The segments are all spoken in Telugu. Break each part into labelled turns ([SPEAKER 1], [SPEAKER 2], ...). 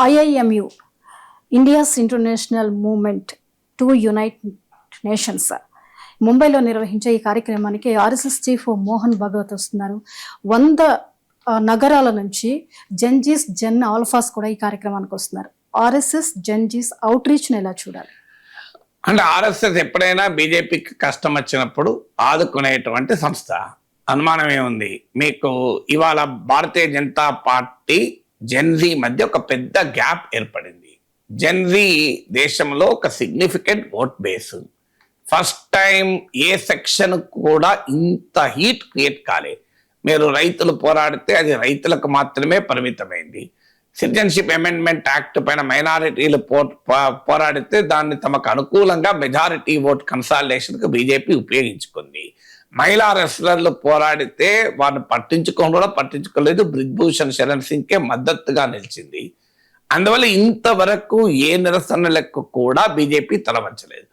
[SPEAKER 1] IIMU, India's international movement to unite nations ముంబైలో నిర్వహించే ఈ కార్యక్రమానికి ఆర్ఎస్ఎస్ చీఫ్ మోహన్ భగవత్ వస్తున్నారు. 100 నగరాల నుంచి జెన్జీస్ జెన్ ఆల్ఫాస్ కూడా ఈ కార్యక్రమానికి వస్తున్నారు. ఆర్ఎస్ఎస్ జెన్జీస్ అవుట్ రీచ్ని ఎలా చూడాలి?
[SPEAKER 2] అంటే ఆర్ఎస్ఎస్ ఎప్పుడైనా బీజేపీకి కష్టం వచ్చినప్పుడు ఆదుకునేటువంటి సంస్థ, అనుమానం ఏముంది మీకు? ఇవాళ భారతీయ జనతా పార్టీ జెన్జీ మధ్య ఒక పెద్ద గ్యాప్ ఏర్పడింది. జెన్జీ దేశంలో ఒక significant vote base. First time ఏ సెక్షన్ కూడా ఇంత హీట్ క్రియేట్ కాలేదు. మీరు రైతులు పోరాడితే అది రైతులకు మాత్రమే పరిమితమైంది. సిటిజన్షిప్ అమెండ్మెంట్ యాక్ట్ పైన మైనారిటీలు పోరాడితే దాన్ని తమకు అనుకూలంగా మెజారిటీ ఓట్ కన్సాలిడేషన్కు బీజేపీ ఉపయోగించుకుంది. మహిళా రెస్లర్లు పోరాడితే వారిని పట్టించుకోలేదు. బ్రిజ్భూషణ్ శరణ్ సింగ్కే మద్దతుగా నిలిచింది. అందువల్ల ఇంతవరకు ఏ నిరసనలకు కూడా బీజేపీ తలవంచలేదు.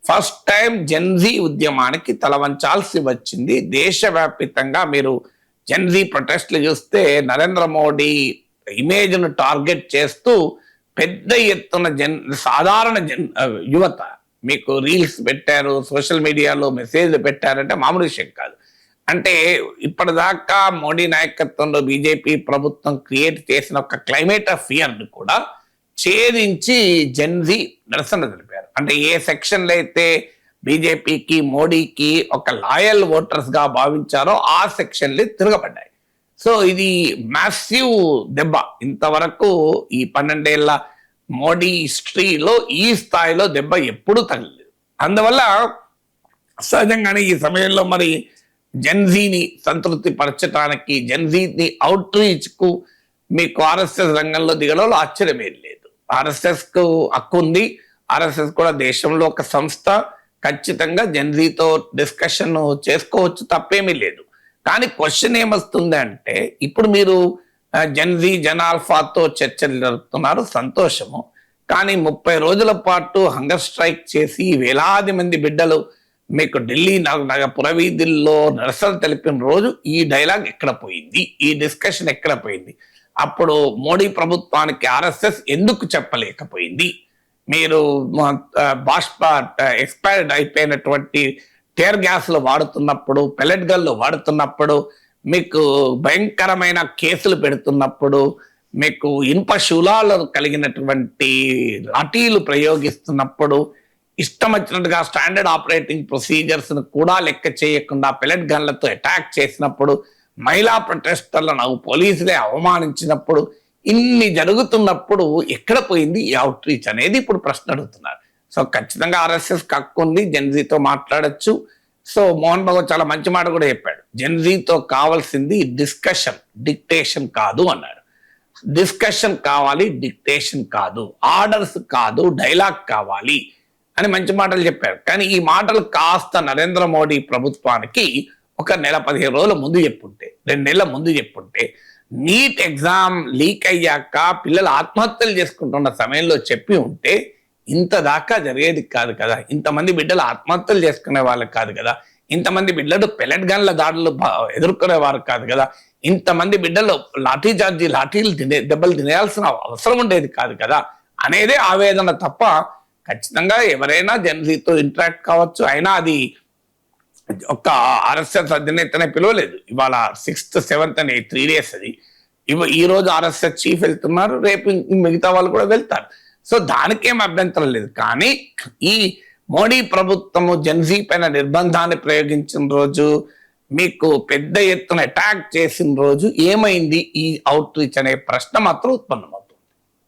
[SPEAKER 2] ఫస్ట్ టైం జెన్జీ ఉద్యమానికి తలవంచాల్సి వచ్చింది. దేశవ్యాప్తంగా మీరు జెన్జీ ప్రొటెస్ట్లు చూస్తే నరేంద్ర మోడీ ఇమేజ్ను టార్గెట్ చేస్తూ పెద్ద ఎత్తున సాధారణ యువత మీకు రీల్స్ పెట్టారు, సోషల్ మీడియాలో మెసేజ్లు పెట్టారంటే మామూలు విషయం కాదు. అంటే ఇప్పటిదాకా మోడీ నాయకత్వంలో బీజేపీ ప్రభుత్వం క్రియేట్ చేసిన ఒక క్లైమేట్ ఆఫ్ ఫియర్ను కూడా ఛేదించి జెన్జీ నిరసన తెలిపారు. అంటే ఏ సెక్షన్లో అయితే బీజేపీకి మోడీకి ఒక లాయల్ ఓటర్స్ గా భావించారో ఆ సెక్షన్లు తిరగబడ్డాయి. సో ఇది మ్యాసివ్ దెబ్బ. ఇంతవరకు ఈ 12 ఏళ్ల మోడీ హిస్టరీలో ఈ స్థాయిలో దెబ్బ ఎప్పుడూ తగలేదు. అందువల్ల సహజంగానే ఈ సమయంలో మరి జెన్జీని సంతృప్తి పరచడానికి, జెన్జీని అవుట్ రీచ్ కు మీకు ఆర్ఎస్ఎస్ రంగంలో దిగడంలో ఆశ్చర్యమేం లేదు. ఆర్ఎస్ఎస్ కు హక్కు ఉంది. ఆర్ఎస్ఎస్ కూడా దేశంలో ఒక సంస్థ. ఖచ్చితంగా జెన్జీతో డిస్కషన్ చేసుకోవచ్చు, తప్పేమీ లేదు. కానీ క్వశ్చన్ ఏమొస్తుంది అంటే, ఇప్పుడు మీరు జెన్జీ జెన్ ఆల్ఫాతో చర్చలు జరుపుతున్నారు, సంతోషము. కానీ 30 రోజుల పాటు హంగర్ స్ట్రైక్ చేసి వేలాది మంది బిడ్డలు మీకు ఢిల్లీ పురవీధుల్లో నిరసన తెలిపిన రోజు ఈ డైలాగ్ ఎక్కడ పోయింది? ఈ డిస్కషన్ ఎక్కడ పోయింది? అప్పుడు మోడీ ప్రభుత్వానికి ఆర్ఎస్ఎస్ ఎందుకు చెప్పలేకపోయింది? మీరు ఎక్స్పైర్డ్ అయిపోయినటువంటి టీర్ గ్యాస్లు వాడుతున్నప్పుడు, పెల్లెట్ గన్లు వాడుతున్నప్పుడు, మీకు భయంకరమైన కేసులు పెడుతున్నప్పుడు, మీకు ఇనుప శూలాలు కలిగినటువంటి లాఠీలు ప్రయోగిస్తున్నప్పుడు, ఇష్టం వచ్చినట్టుగా స్టాండర్డ్ ఆపరేటింగ్ ప్రొసీజర్స్ ను కూడా లెక్క చేయకుండా పెల్లెట్ గన్లతో అటాక్ చేసినప్పుడు, మహిళా ప్రొటెస్టర్లను పోలీసులే అవమానించినప్పుడు, ఇన్ని జరుగుతున్నప్పుడు ఎక్కడ పోయింది ఈ అవుట్ రీచ్ అనేది ఇప్పుడు ప్రశ్న అడుగుతున్నారు. సో ఖచ్చితంగా ఆర్ఎస్ఎస్ కక్కుంది, జెన్జీతో మాట్లాడచ్చు. సో మోహన్ భగవత్ చాలా మంచి మాట కూడా చెప్పాడు. జెన్జీతో కావాల్సింది డిస్కషన్, డిక్టేషన్ కాదు అన్నాడు. డిస్కషన్ కావాలి, డిక్టేషన్ కాదు. ఆర్డర్స్ కాదు, డైలాగ్ కావాలి అని మంచి మాటలు చెప్పారు. కానీ ఈ మాటలు కాస్త నరేంద్ర మోడీ ప్రభుత్వానికి ఒక నెల 15 రోజుల ముందు చెప్పుంటే, 2 నెలల ముందు చెప్పుంటే, నీట్ ఎగ్జామ్ లీక్ అయ్యాక పిల్లలు ఆత్మహత్యలు చేసుకుంటున్న సమయంలో చెప్పి ఉంటే ఇంత దాకా జరిగేది కాదు కదా. ఇంతమంది బిడ్డలు ఆత్మహత్యలు చేసుకునే వాళ్ళు కాదు కదా. ఇంతమంది బిడ్డలు పెల్లెట్ గన్ల దాడులు ఎదుర్కొనేవారు కాదు కదా. ఇంతమంది బిడ్డలు లాఠీలు దెబ్బలు తినేయాల్సిన అవసరం ఉండేది కాదు కదా అనేదే ఆవేదన తప్ప, ఖచ్చితంగా ఎవరైనా జెన్జీతో ఇంటరాక్ట్ కావచ్చు. అయినా అది ఒక ఆర్ఎస్ఎస్ అధినేతనే పిలవలేదు. ఇవాళ 6th 7th అని 3 days అది. ఈ రోజు ఆర్ఎస్ఎస్ చీఫ్ వెళ్తున్నారు, రేపు మిగతా వాళ్ళు కూడా వెళ్తారు. సో దానికేం అభ్యంతరం లేదు. కానీ ఈ మోడీ ప్రభుత్వము జెన్జీ పైన నిర్బంధాన్ని ప్రయోగించిన రోజు, మీకు పెద్ద ఎత్తున అటాక్ చేసిన రోజు ఏమైంది ఈ అవుట్ రీచ్ అనే ప్రశ్న మాత్రం ఉత్పన్నమవుతుంది.